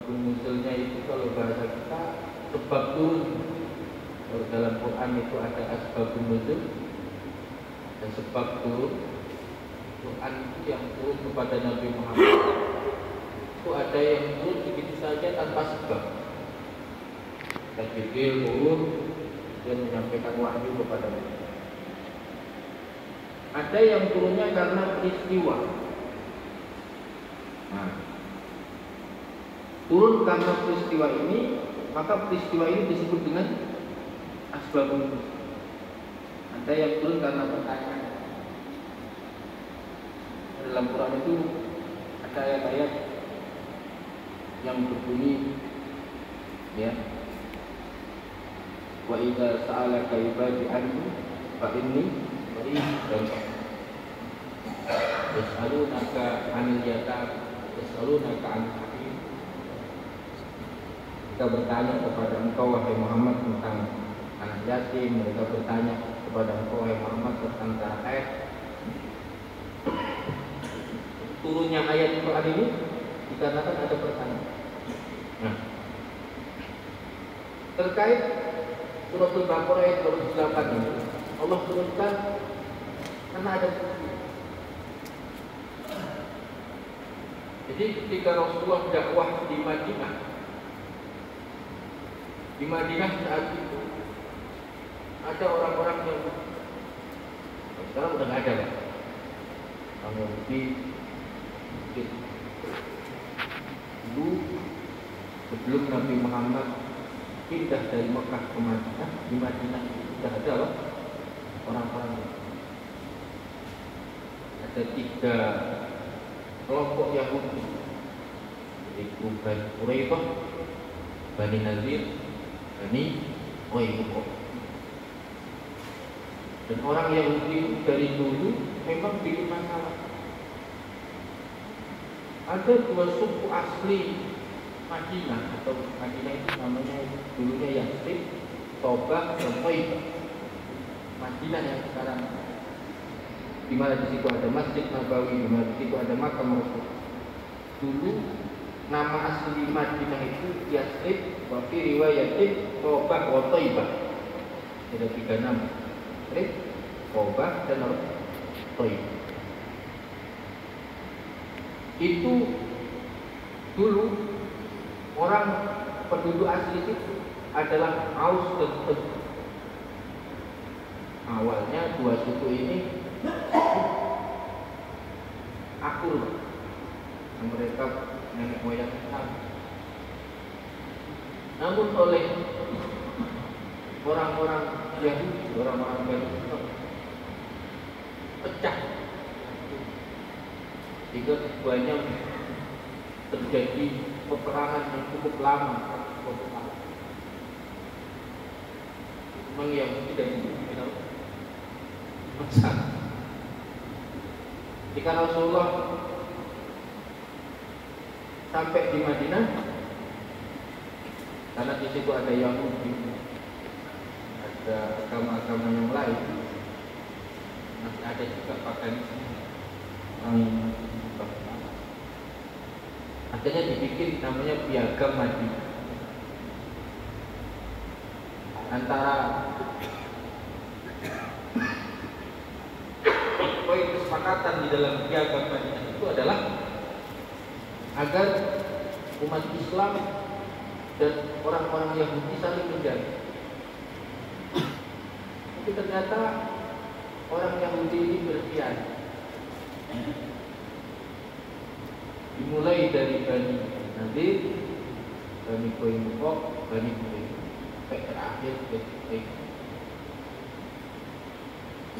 Nuzulnya itu kalau bahasa kita sebab turun. Kalau dalam Quran itu ada asbabun nuzul, ada sebab turun. Quran itu yang turun kepada Nabi Muhammad itu ada yang turun begitu saja tanpa sebab. Jibril turun dan menyampaikan wahyu kepada mereka. Ada yang turunnya karena peristiwa. Nah, turun karena peristiwa ini, maka peristiwa ini disebut dengan asbabun nuzul. Ada yang turun karena pertanyaan. Dalam Quran itu ada ayat-ayat yang berbunyi, ya, wa idza sa'alaka ibadi anni fa inni qarib. Yas'alunaka 'anil yatama, yas'alunaka 'anil hakim. Mereka bertanya kepada engkau wahai Muhammad tentang anak yatim, mereka bertanya kepada engkau wahai Muhammad tentang terakhir. Turunnya ayat Quran ini dikarenakan ada pertanyaan. Nah, terkait Suratul Baqarah ayat 28 ini, Allah turunkan karena ada peristiwa. Jadi ketika Rasulullah dakwah di Madinah saat itu ada orang-orang yang sekarang udah nggak ada, Pak. Orang Yahudi dulu sebelum Nabi Muhammad pindah dari Mekah ke Madinah, di Madinah sudah ada loh orang-orang. Ada 3 kelompok Yahudi, yaitu Bani Quraidah, Bani Nadir, Bani Qainuqa. Dan orang Yahudi dari dulu memang bikin masalah. Ada 2 suku asli Madinah, atau Madinah itu namanya dulunya Yathrib, Tobah, dan Thaibah. Madinah yang sekarang, di mana di situ ada Masjid Nabawi, di mana di situ ada makam Rasul. Dulu nama asli Madinah itu Yathrib, wa fi riwayatin Tobah wa Thaibah. Ada 3 nama. Yathrib, Tobah, dan Thaibah. Itu dulu orang penduduk asli itu adalah Aus dan Khazraj. Awalnya 2 suku ini akur, yang mereka nenek moyang sama. Namun oleh orang-orang Yahudi, orang-orang Bani Quraidah pecah, sehingga banyak terjadi peperangan yang cukup lama. Memang yang tidak dikenal masalah. Jika Rasulullah sampai di Madinah, karena di situ ada Yahudi, ada agama-agama yang lain, masih ada juga paganisme. Akhirnya dibikin namanya Piagam Madinah. Antara poin kesepakatan di dalam Piagam Madinah itu adalah agar umat Islam dan orang-orang Yahudi saling menjaga. Tapi ternyata orang Yahudi ini berkhianat. Dimulai dari Bani Nadir, Bani Qainuqa, Bani Quraidah, sampai terakhir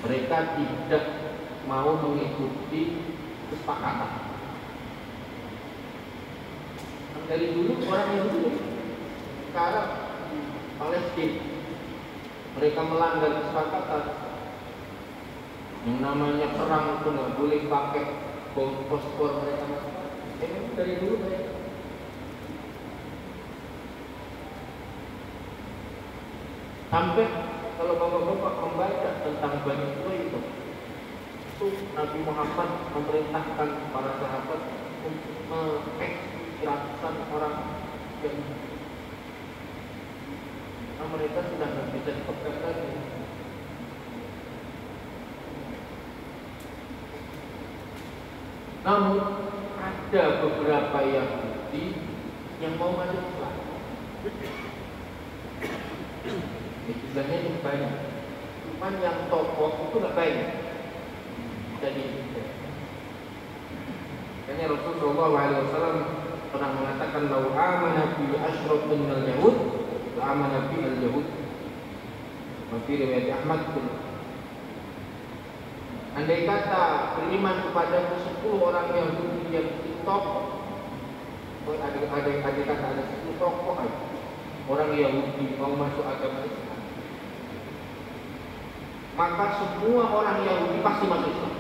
mereka tidak mau mengikuti kesepakatan. Dari dulu orang Yahudi, sekarang Palestina, mereka melanggar kesepakatan. Yang namanya perang itu nggak boleh pakai bom fosfor, mereka dari dulu mereka. Sampai kalau bapak-bapak membaca tentang Bani Quraidah, itu Nabi Muhammad memerintahkan para sahabat untuk ratusan orang yang mereka sudah nggak bisa dipegang lagi. Namun ada beberapa Yahudi yang mau masuk Islam. Istilahnya itu banyak. Cuman yang tokoh itu nggak banyak. Jadi, karena Rasulullah SAW pernah mengatakan, "Lau amana bi asyrafin minal Yahud, la amana bi al-Yahud." Fi riwayat Ahmad. Andai kata beriman kepada 10 orang Yahudi yang tokoh, andai kata ada 10 tokoh orang Yahudi mau masuk agama Islam, maka semua orang Yahudi pasti masuk Islam.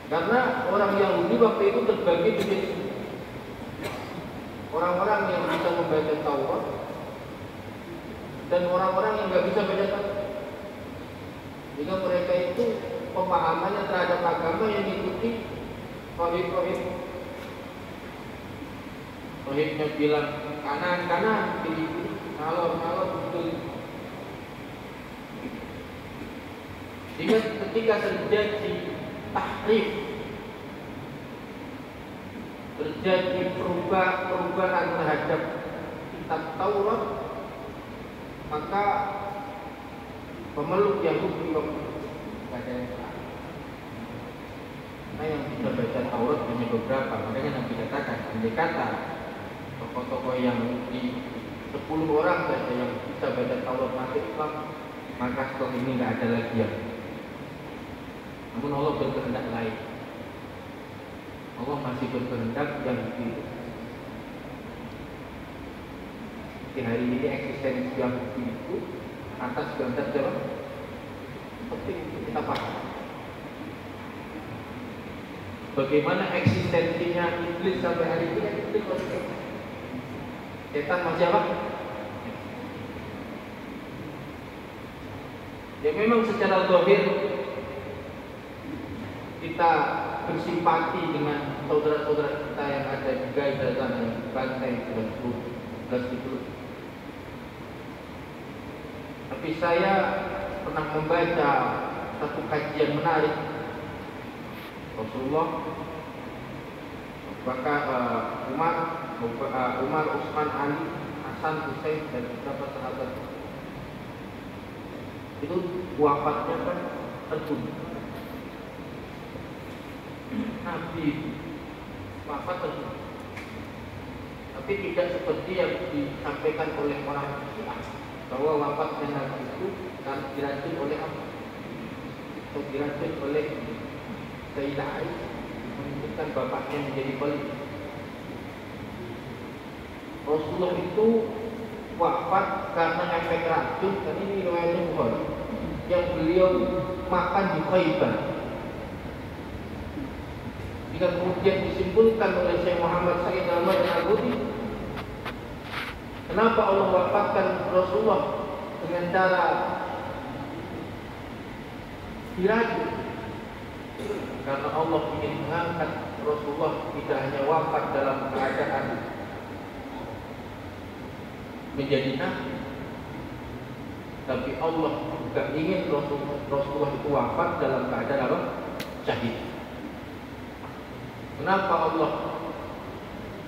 Karena orang Yahudi waktu itu terbagi menjadi orang-orang yang bisa membaca Taurat dan orang-orang yang nggak bisa baca Taurat. Jika mereka itu pemahamannya terhadap agama yang diikuti rohib. Rohibnya bilang kanan, kiri, ngalor, betul. Jika ketika terjadi tahrif, terjadi perubahan terhadap kitab Taurat, maka pemeluk Yahudi waktu itu tidak ada yang salah. Nah, yang bisa baca Taurat hanya beberapa. Makanya Nabi katakan, andai kata tokoh-tokoh yang di 10 orang saja yang bisa baca Taurat masuk Islam, maka setelah ini tidak ada lagi yang. Namun Allah berkehendak lain. Allah masih berkehendak yang begitu. Di hari ini eksistensi Yahudi itu atas kehendak siapa? Penting kita paham. Bagaimana eksistensinya iblis sampai hari ini? Iblis setan masih apa? Ya memang secara zahir kita bersimpati dengan saudara-saudara kita yang ada di Gaza sana yang dibantai 11 itu. Tapi saya pernah membaca satu kajian menarik Rasulullah, bahkan Umar, Utsman, Ali, Hasan, Husain dan beberapa sahabat itu wafatnya kan tertunda. Nabi wafat tertunda, tapi tidak seperti yang disampaikan oleh orang Syiah bahwa wafatnya Nabi itu kan diracun oleh apa? Atau diracun oleh Sayyidah Aisyah, menunjukkan bapaknya menjadi wali. Rasulullah itu wafat karena efek racun, dan ini riwayatnya Bukhari, yang beliau makan di Khaibar. Jika kemudian disimpulkan oleh Syekh Muhammad Said Al-Albani, kenapa Allah wafatkan Rasulullah dengan cara diracun? Karena Allah ingin mengangkat Rasulullah tidak hanya wafat dalam keadaan menjadi nabi, tapi Allah juga ingin Rasulullah itu wafat dalam keadaan apa? Syahid. Kenapa Allah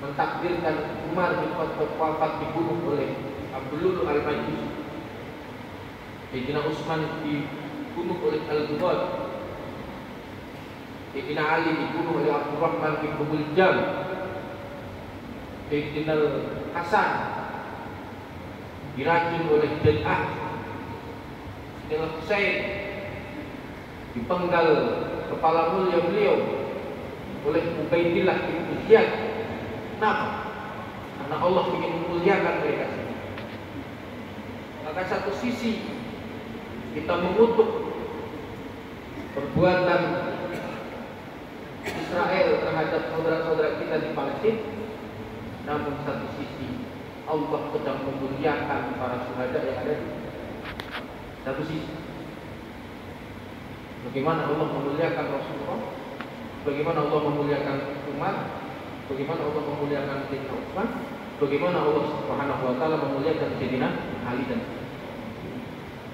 mentakdirkan Umar bin Khattab wafat dibunuh oleh Abdul Al-Majusi, Sayyidina Utsman dibunuh oleh Al-Ghubad, Sayyidina Ali dibunuh oleh Abdurrahman bin Muljam, Sayyidina Hasan diracun oleh Jal'ah, Sayyidina Husain dipenggal kepala mulia beliau oleh Ubaidillah bin Ziyad. Kenapa? Karena Allah ingin memuliakan mereka. Maka satu sisi kita mengutuk perbuatan Israel terhadap saudara-saudara kita di Palestina, namun satu sisi Allah sedang memuliakan para syuhada yang ada di satu sisi. Bagaimana Allah memuliakan Rasulullah, bagaimana Allah memuliakan Umar, bagaimana Allah memuliakan Sayyidina Utsman, bagaimana Allah Subhanahu wa taala memuliakan Sayyidina Ali dan